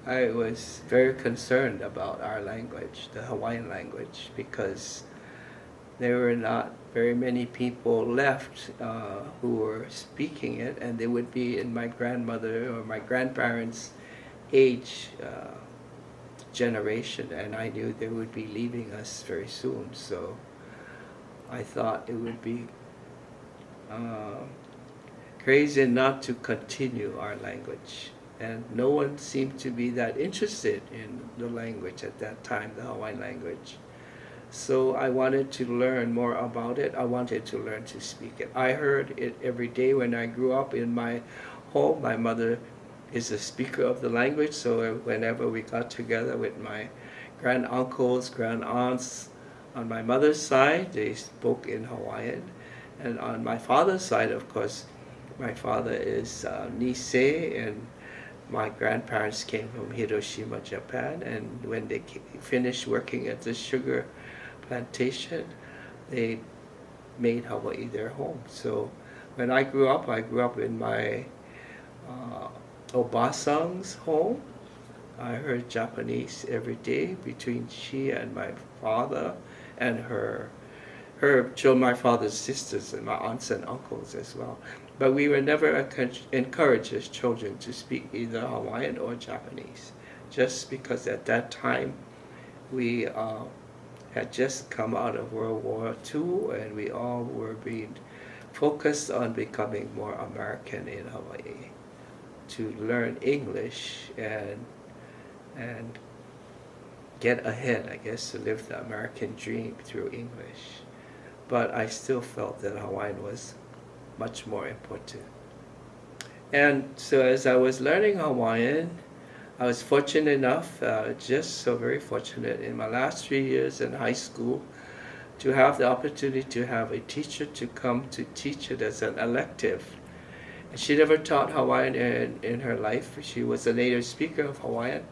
I was very concerned about our language, the Hawaiian language, because there were not very many people left who were speaking it, and they would be in my grandmother or my grandparents' age generation, and I knew they would be leaving us very soon. So I thought it would be crazy not to continue our language. And no one seemed to be that interested in the language at that time, the Hawaiian language. So I wanted to learn more about it. I wanted to learn to speak it. I heard it every day when I grew up in my home. My mother is a speaker of the language, so whenever we got together with my grand-uncles, grand-aunts, on my mother's side, they spoke in Hawaiian. And on my father's side, of course, my father is Nisei, and my grandparents came from Hiroshima, Japan, and when they finished working at the sugar plantation, they made Hawaii their home. So when I grew up in my Obasang's home. I heard Japanese every day between she and my father and her my father's sisters and my aunts and uncles as well. But we were never encouraged as children to speak either Hawaiian or Japanese, just because at that time we had just come out of World War II, and we all were being focused on becoming more American in Hawaii, to learn English and get ahead, I guess, to live the American dream through English. But I still felt that Hawaiian was much more important. And so as I was learning Hawaiian, I was fortunate enough, just so very fortunate, in my last 3 years in high school, to have the opportunity to have a teacher to come to teach it as an elective. And she never taught Hawaiian in her life. She was a native speaker of Hawaiian,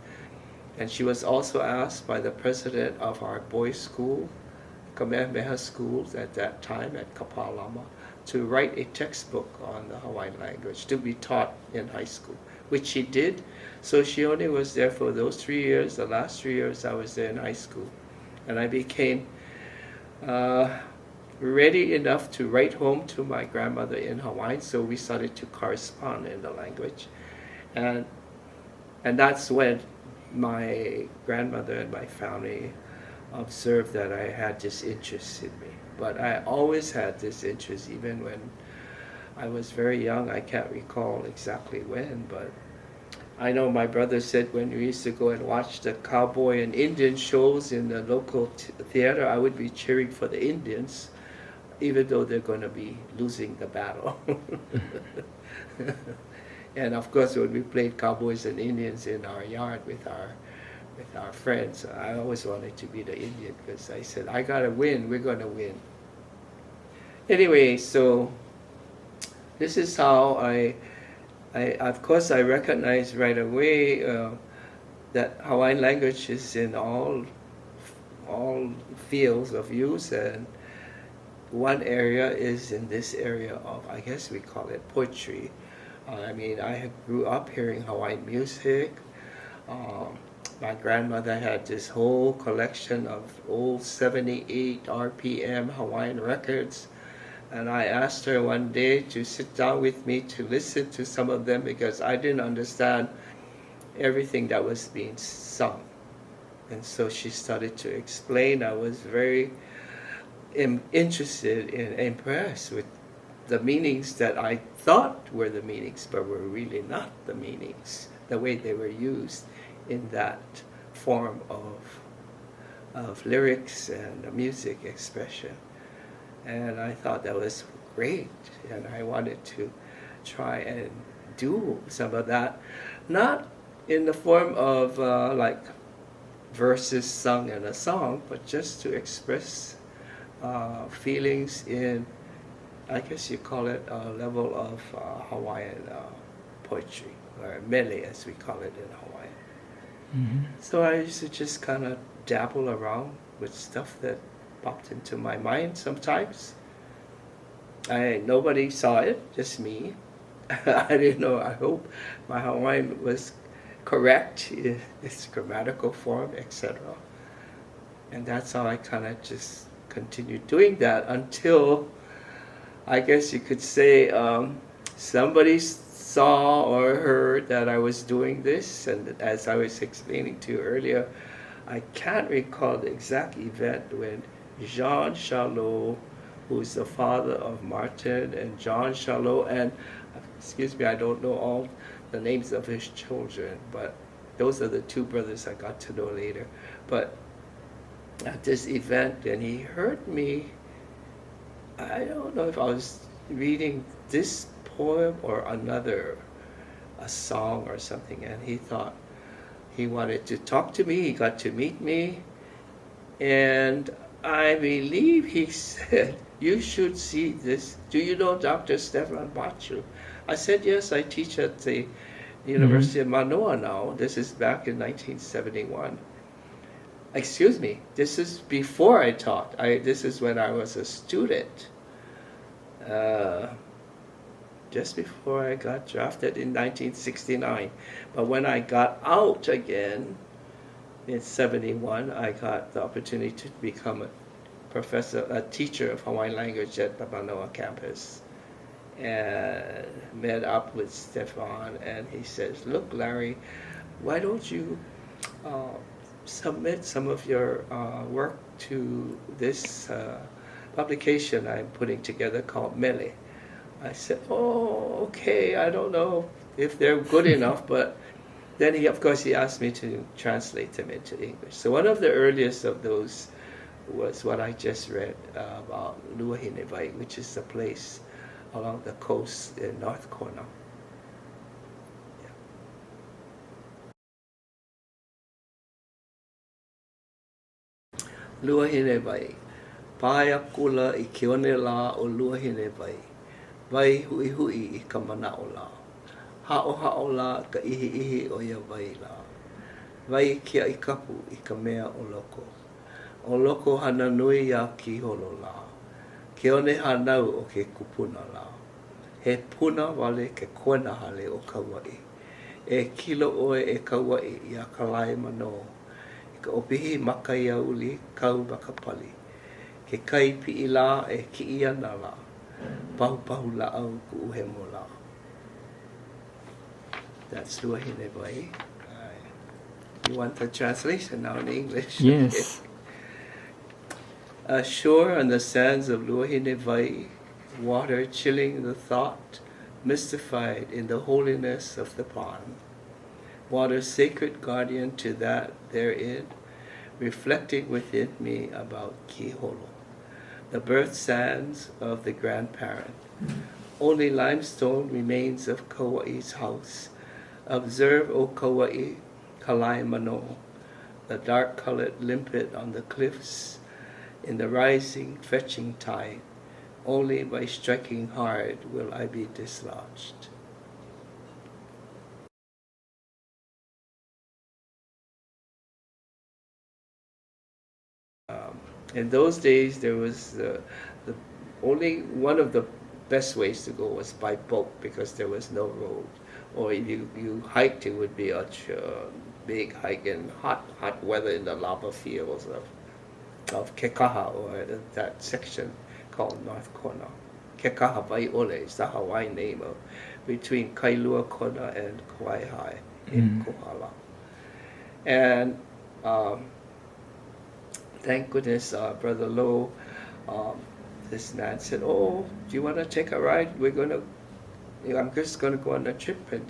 and she was also asked by the president of our boys' school, Kamehameha schools at that time at Kapalama, to write a textbook on the Hawaiian language to be taught in high school, which she did. So she only was there for those 3 years, the last 3 years I was there in high school. And I became ready enough to write home to my grandmother in Hawaiian, so we started to correspond in the language. And that's when my grandmother and my family observed that I had this interest in me. But I always had this interest, even when I was very young. I can't recall exactly when, but I know my brother said when we used to go and watch the cowboy and Indian shows in the local theater, I would be cheering for the Indians, even though they're going to be losing the battle. And of course, when we played cowboys and Indians in our yard with our friends, I always wanted to be the Indian, because I said, I gotta win, we're gonna win. Anyway, so this is how I of course I recognized right away that Hawaiian language is in all fields of use, and one area is in this area of, I guess we call it poetry. I mean, I grew up hearing Hawaiian music. My grandmother had this whole collection of old 78 RPM Hawaiian records, and I asked her one day to sit down with me to listen to some of them, because I didn't understand everything that was being sung. And so she started to explain. I was very interested and impressed with the meanings that I thought were the meanings, but were really not the meanings, the way they were used in that form of lyrics and music expression. And I thought that was great, and I wanted to try and do some of that, not in the form of like verses sung in a song, but just to express feelings in, I guess you call it, a level of Hawaiian poetry, or mele as we call it in Hawaiian. Mm-hmm. So I used to just kind of dabble around with stuff that popped into my mind sometimes. Nobody saw it, just me. I didn't know. I hope my Hawaiian was correct its grammatical form, etc. And that's how I kind of just continued doing that until, I guess you could say, somebody saw or heard that I was doing this. And as I was explaining to you earlier, I can't recall the exact event when Jean Charlot, who's the father of Martin and John Charlot, and excuse me, I don't know all the names of his children, but those are the two brothers I got to know later. But at this event, and he heard me, I don't know if I was reading this poem or another, a song or something, and he thought he wanted to talk to me. He got to meet me, and I believe he said, "You should see this. Do you know Dr. Stefan Baciu?" I said, "Yes, I teach at the University of Manoa now." This is back in 1971. Excuse me, this is before I taught. This is when I was a student. Just before I got drafted in 1969. But when I got out again in 71, I got the opportunity to become a professor, a teacher of Hawaiian language at the Manoa campus. And met up with Stefan, and he says, "Look, Larry, why don't you submit some of your work to this publication I'm putting together called Mele." I said, "Oh, okay, I don't know if they're good enough," but then he asked me to translate them into English. So one of the earliest of those was what I just read about Luahinevai, which is a place along the coast in North Kona. Luahinevai. Paia kula I keone la o Luahinevai. Vai hui hui I ka mana o la. Hao la ka ihi o ia vai la. Vai kia I kapu I ka mea o loko. O loko hana nui ya ki holo la. Keone hanau o ke kupuna la. He puna wale ke koena hale o Kauai. E kilo oe e Kauai I a kalai mano. I ka opihi maka ia uli kau makapali. Ke kai pi la e ki ia na la. Pahu pahu la au ku uhe mo la. That's Luahinevai. You want the translation now in English? Yes. Ashore on the sands of Luahinevai, water chilling the thought, mystified in the holiness of the pond. Water sacred guardian to that therein, reflecting within me about Kiholo, the birth sands of the grandparent. Only limestone remains of Kauai's house. Observe, O Kauai, Kalai Mano, the dark-colored limpet on the cliffs, in the rising, fetching tide. Only by striking hard will I be dislodged. In those days, there was the only one of the best ways to go was by boat because there was no road. Or if you hiked, it would be a big hike in hot weather in the lava fields of Kekaha, or that section called North Kona. Kekaha Vaiole is the Hawaiian name of between Kailua Kona and Kauai in Kohala. And thank goodness, Brother Lowe, this man said, "Oh, do you want to take a ride? I'm just going to go on a trip, and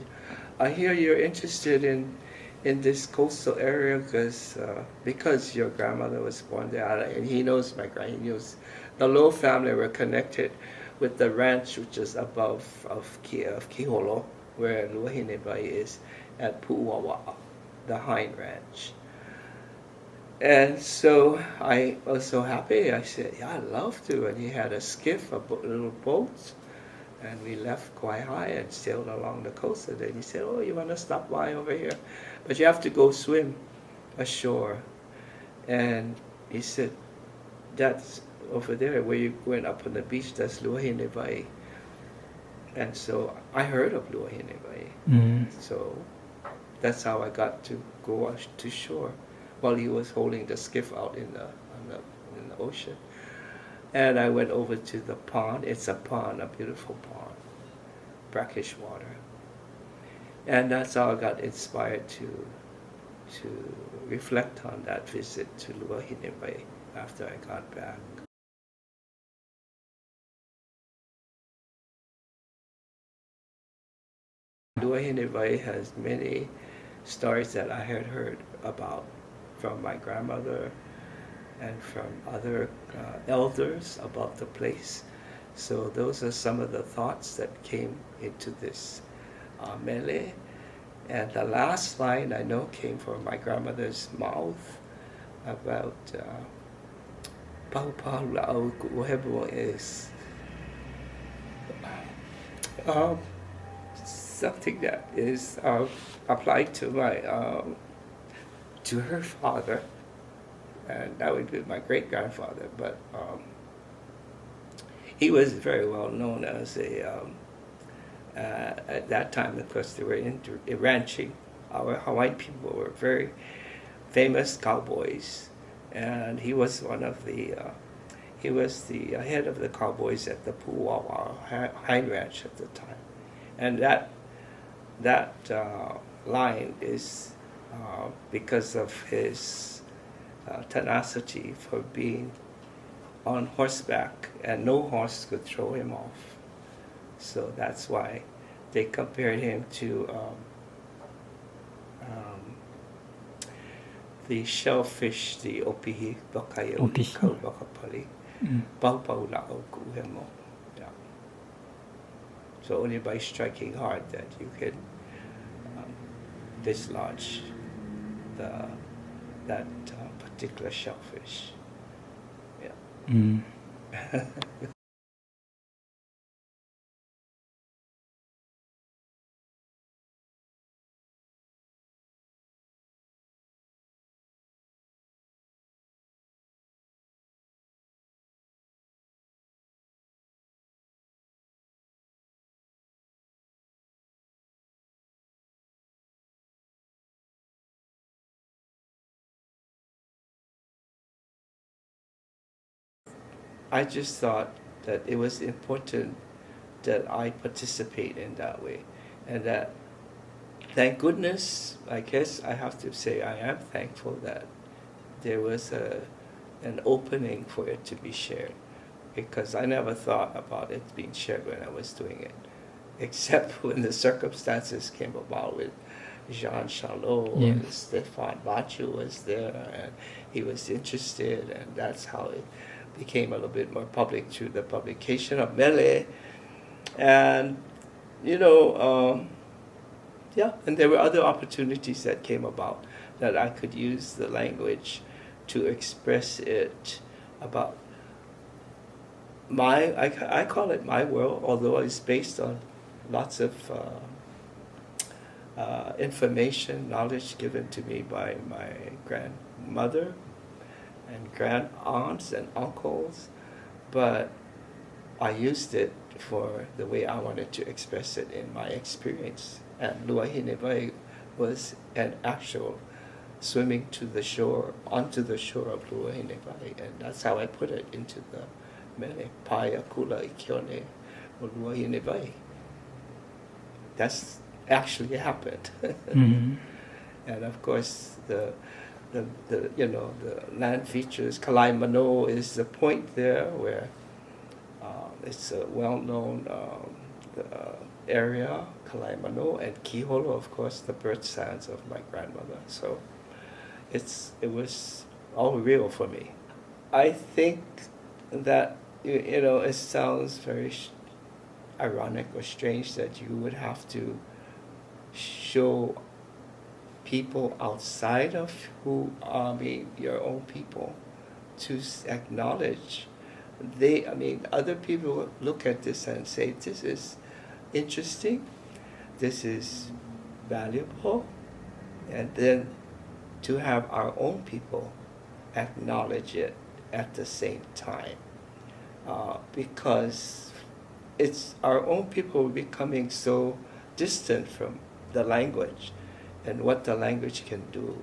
I hear you're interested in this coastal area because your grandmother was born there." And he knows he knows the Lowe family were connected with the ranch which is above of Kiholo, where Luahinevai is, at Pu'uawa'a, the Hind Ranch. And so I was so happy. I said, "Yeah, I'd love to." And he had a skiff, a little boat, and we left Kauai and sailed along the coast. And then he said, "Oh, you want to stop by over here? But you have to go swim ashore." And he said, "That's over there where you're going up on the beach. That's Luahinevai." And so I heard of Luahinevai. So that's how I got to go to shore while he was holding the skiff out in the ocean. And I went over to the pond. It's a pond, a beautiful pond, brackish water. And that's how I got inspired to reflect on that visit to Luahine after I got back. Luahine has many stories that I had heard about from my grandmother and from other elders about the place. So those are some of the thoughts that came into this mele. And the last line I know came from my grandmother's mouth about Paupau Ku'uhebo is something that is applied to to her father, and that would be my great grandfather. But he was very well known as at that time, of course, they were into ranching. Our Hawaiian people were very famous cowboys, and he was one of the he was the head of the cowboys at the Pu'uawa Hind Ranch at the time, and that line is because of his tenacity for being on horseback, and no horse could throw him off. So that's why they compared him to the shellfish, the opihi, bakayo, kau bakapali, paupau la'o ku'uhemo. Yeah. So only by striking hard that you can dislodge that particular shellfish. Yeah. I just thought that it was important that I participate in that way, and that, thank goodness, I guess I have to say I am thankful that there was an opening for it to be shared, because I never thought about it being shared when I was doing it, except when the circumstances came about with Jean Charlot, Yeah. and Stefan Baciu was there, and he was interested, and that's how it became a little bit more public through the publication of Mele. And, yeah, and there were other opportunities that came about that I could use the language to express it about I call it my world, although it's based on lots of information, knowledge given to me by my grandmother and grand aunts and uncles, but I used it for the way I wanted to express it in my experience. And Luahine was an actual swimming to the shore, onto the shore of Luahine, and that's how I put it into the mele, Paia Kula Ikione o Luahine. That's actually happened. And of course the land features, Kalaimano is the point there where it's a well-known area, Kalaimano, and Kiholo, of course, the birth sands of my grandmother. So it was all real for me. I think that it sounds very ironic or strange that you would have to show people outside of your own people to acknowledge. Other people look at this and say, this is interesting, this is valuable, and then to have our own people acknowledge it at the same time. Because it's our own people becoming so distant from the language, and what the language can do.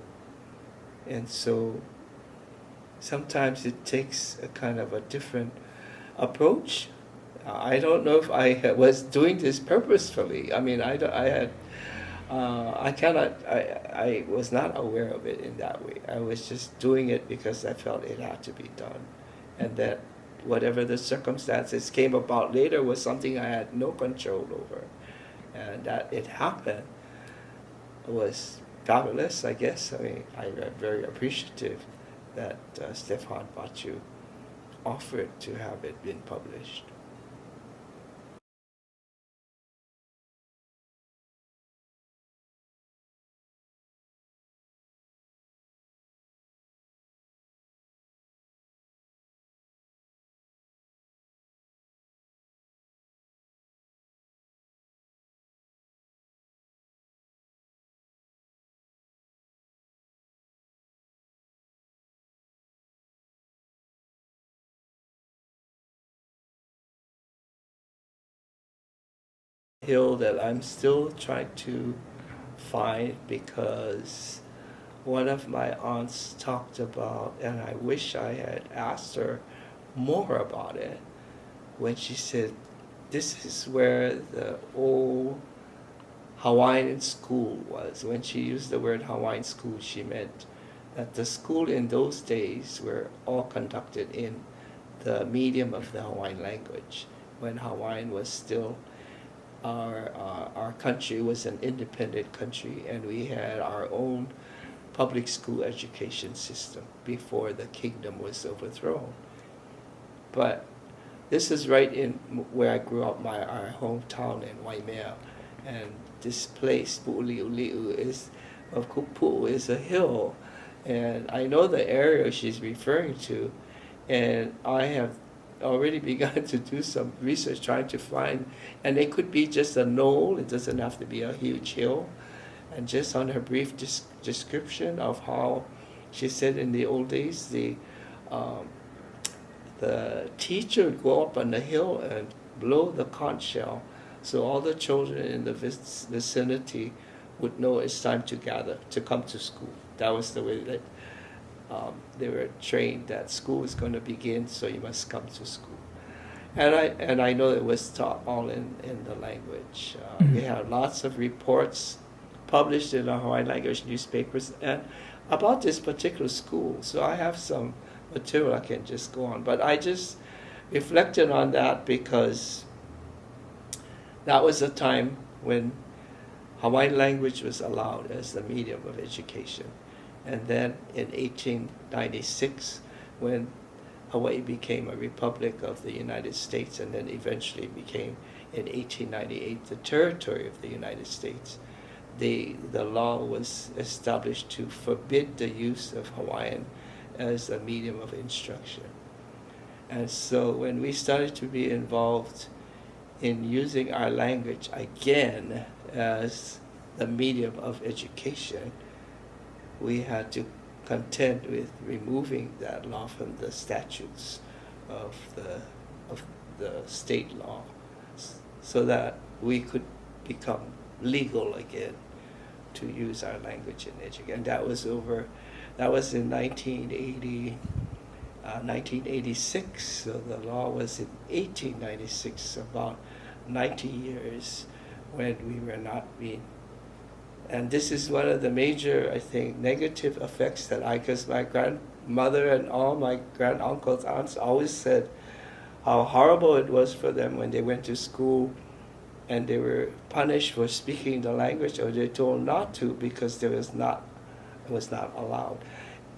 And so sometimes it takes a kind of a different approach. I don't know if I was doing this purposefully. I mean, I was not aware of it in that way. I was just doing it because I felt it had to be done. And that whatever the circumstances came about later was something I had no control over. And that it happened was fabulous, I guess. I mean, I'm very appreciative that Stefan Baciu offered to have it been published. Hill that I'm still trying to find, because one of my aunts talked about, and I wish I had asked her more about it, when she said, this is where the old Hawaiian school was. When she used the word Hawaiian school, she meant that the school in those days were all conducted in the medium of the Hawaiian language, when Hawaiian was still our country was an independent country, and we had our own public school education system before the kingdom was overthrown. But this is right in where I grew up, our hometown in Waimea, and this place, Pu'uli'uli'u, of Kupu, is a hill, and I know the area she's referring to, and I have already begun to do some research trying to find, and it could be just a knoll, it doesn't have to be a huge hill. And just on her brief description of how she said in the old days the teacher would go up on the hill and blow the conch shell, so all the children in the vicinity would know it's time to gather, to come to school. That was the way that they were trained, that school is going to begin, so you must come to school. And I know it was taught all in the language. We had lots of reports published in the Hawaiian language newspapers and about this particular school. So I have some material I can just go on. But I just reflected on that because that was a time when Hawaiian language was allowed as the medium of education. And then in 1896, when Hawaii became a republic of the United States, and then eventually became, in 1898, the territory of the United States, the law was established to forbid the use of Hawaiian as a medium of instruction. And so when we started to be involved in using our language again as the medium of education, we had to contend with removing that law from the statutes of the state law, so that we could become legal again to use our language in education. And that was in 1986. So the law was in 1896, about 90 years when we were not being. And this is one of the major, I think, negative effects that because my grandmother and all my granduncles, aunts always said how horrible it was for them when they went to school and they were punished for speaking the language, or they told not to because it was not allowed.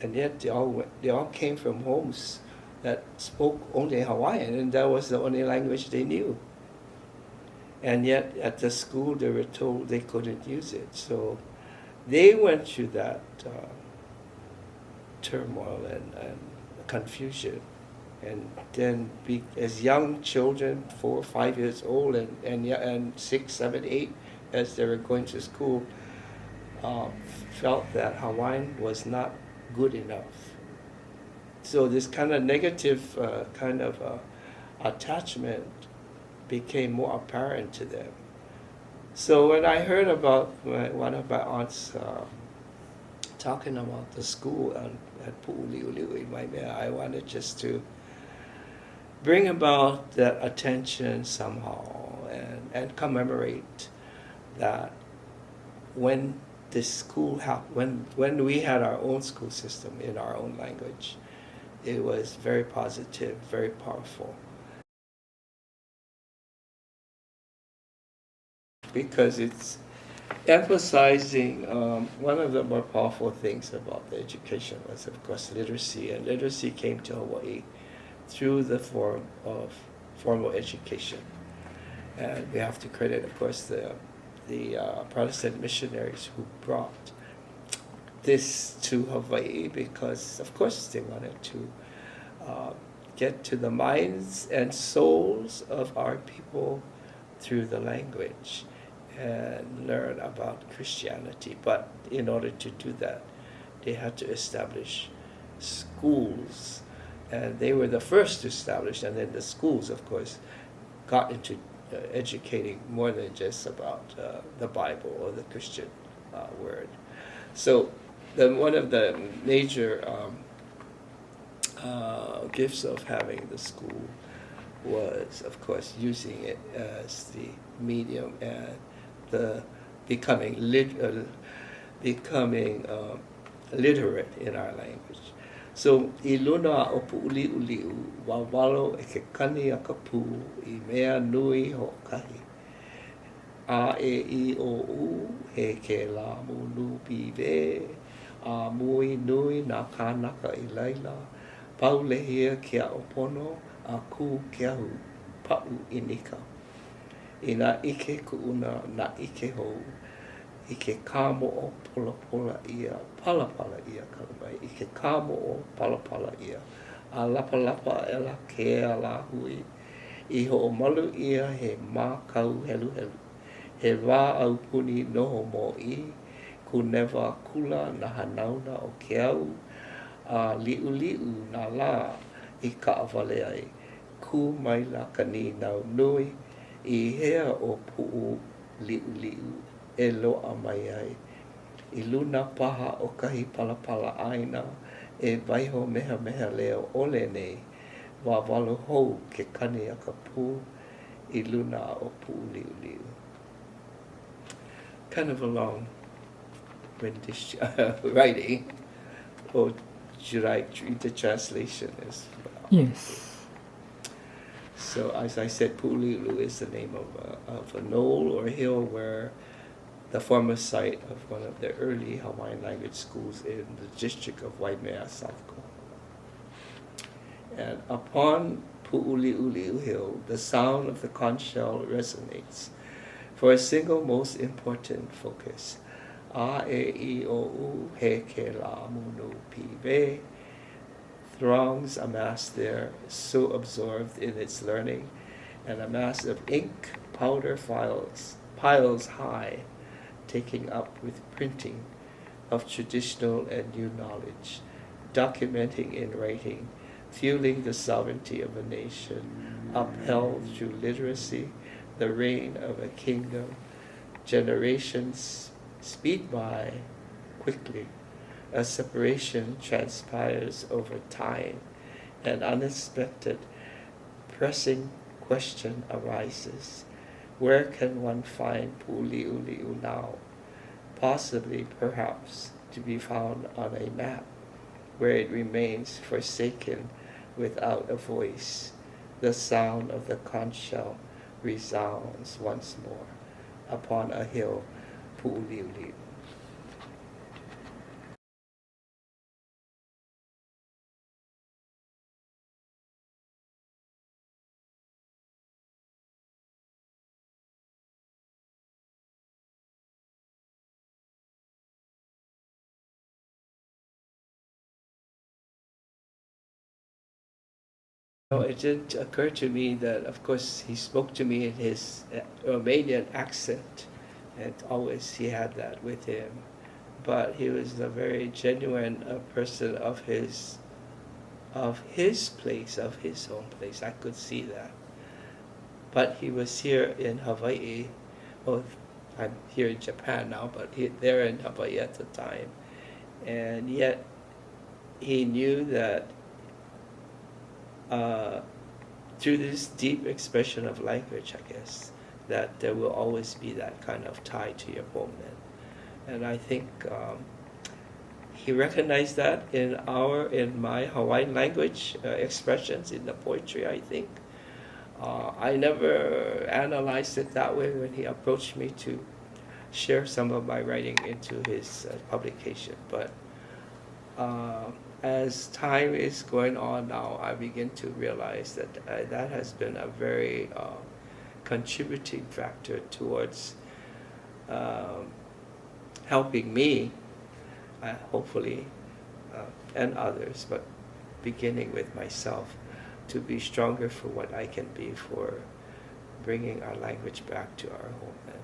And yet they all came from homes that spoke only Hawaiian, and that was the only language they knew. And yet at the school they were told they couldn't use it. So they went through that turmoil and confusion. And then as young children, 4 or 5 years old, and 6, 7, 8, as they were going to school, felt that Hawaiian was not good enough. So this kind of negative attachment became more apparent to them. So when I heard about one of my aunts talking about the school at Pu'uli'uli'u in Waimea, I wanted just to bring about that attention somehow and commemorate that when this school when we had our own school system in our own language, it was very positive, very powerful. Because it's emphasizing one of the more powerful things about the education was, of course, literacy. And literacy came to Hawaii through the form of formal education. And we have to credit, of course, the Protestant missionaries who brought this to Hawaii because, of course, they wanted to get to the minds and souls of our people through the language and learn about Christianity. But in order to do that, they had to establish schools. And they were the first to establish, and then the schools, of course, got into educating more than just about the Bible or the Christian word. So one of the major gifts of having the school was, of course, using it as the medium and the becoming literate in our language. So I luna o Pu'uli'uli'u wawalo e ke kani a ka pū I mea nui ho'okahi. A e I o u he ke la munu piwe, a mui nui nā kānaka I laila, paulehia kia opono, a ku kia hu pa'u I nika. I nā ike ku'una nā ike hou, I ke kāmo'o pola ia, pala ia kalamai, I ke kāmo'o pala ia, a lapa ela ke la hui, I ho'omalu ia he mā kau helu, he wā au puni noho mō'i, ku newa kula na hanauna o ke au, a li'u nā la I ka awale ai, ku mai la kani nau nui, I hea o pu'u li'u e loa mai ai. I luna paha o kahi pala aina e waiho meha leo ole nei wa walu hou ke kani a ka pū I luna o pu'u li'u. Kind of a long rendition, writing. Or should I read the translation as well? Yes. So as I said, Pu'uli'ulu is the name of a knoll or hill where the former site of one of the early Hawaiian language schools in the district of Waimea, South Korea. And upon Pu'uli'ulu Hill, the sound of the conch shell resonates for a single most important focus. A e I o u he ke la munu piwe. Throngs amass there, so absorbed in its learning, and a mass of ink powder piles high, taking up with printing of traditional and new knowledge, documenting in writing, fueling the sovereignty of a nation, upheld through literacy, the reign of a kingdom. Generations speed by quickly. A separation transpires over time. An unexpected, pressing question arises. Where can one find Pu'uli'uli'u now? Possibly, perhaps, to be found on a map, where it remains forsaken without a voice. The sound of the conch shell resounds once more upon a hill, Pu'uli'uli'u. It did occur to me that, of course, he spoke to me in his Romanian accent, and always he had that with him. But he was a very genuine person of his place, of his own place. I could see that. But he was here in Hawaii, I'm here in Japan now, but they're in Hawaii at the time. And yet he knew that through this deep expression of language, I guess, that there will always be that kind of tie to your homeland. And I think he recognized that in my Hawaiian language expressions in the poetry, I think. I never analyzed it that way when he approached me to share some of my writing into his publication. But as time is going on now, I begin to realize that that has been a very contributing factor towards helping me, hopefully, and others, but beginning with myself, to be stronger for what I can be for bringing our language back to our homeland.